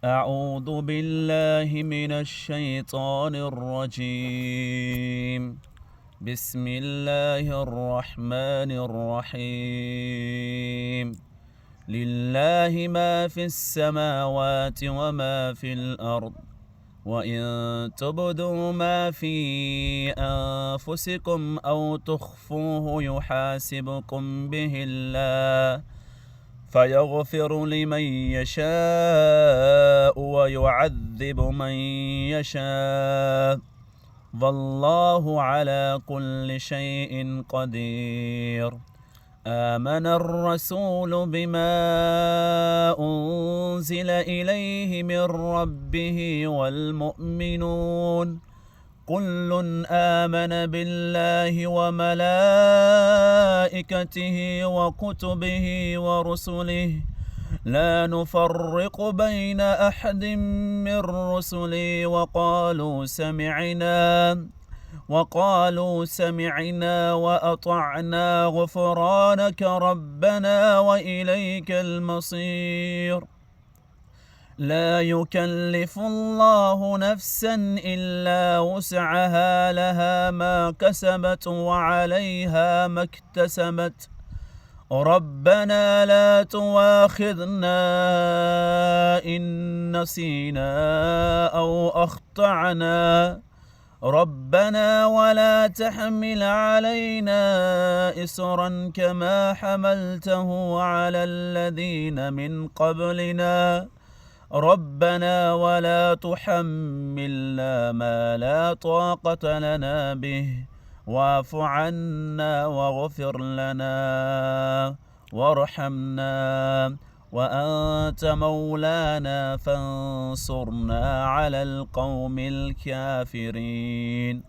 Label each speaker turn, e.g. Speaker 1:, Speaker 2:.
Speaker 1: أعوذ بالله من الشيطان الرجيم. بسم الله الرحمن الرحيم. لله ما في السماوات وما في الأرض، وإن تبدوا ما في أنفسكم أو تخفوه يحاسبكم به الله فيغفر لمن يشاء ويعذب من يشاء، والله على كل شيء قدير. آمن الرسول بما أنزل إليه من ربه والمؤمنون كل آمن بالله وملائكته وكتبه ورسله لا نفرق بين أحد من رسله وقالوا سمعنا وأطعنا غفرانك ربنا وإليك المصير. لا يكلف الله نفسا إلا وسعها، لها ما كسبت وعليها ما اكتسبت. ربنا لا تواخذنا إن نسينا أو أخطأنا، ربنا ولا تحمل علينا إصرا كما حملته على الذين من قبلنا، ربنا ولا تحملنا ما لا طاقة لنا به، واعف عنا واغفر لنا وارحمنا، وأنت مولانا فانصرنا على القوم الكافرين.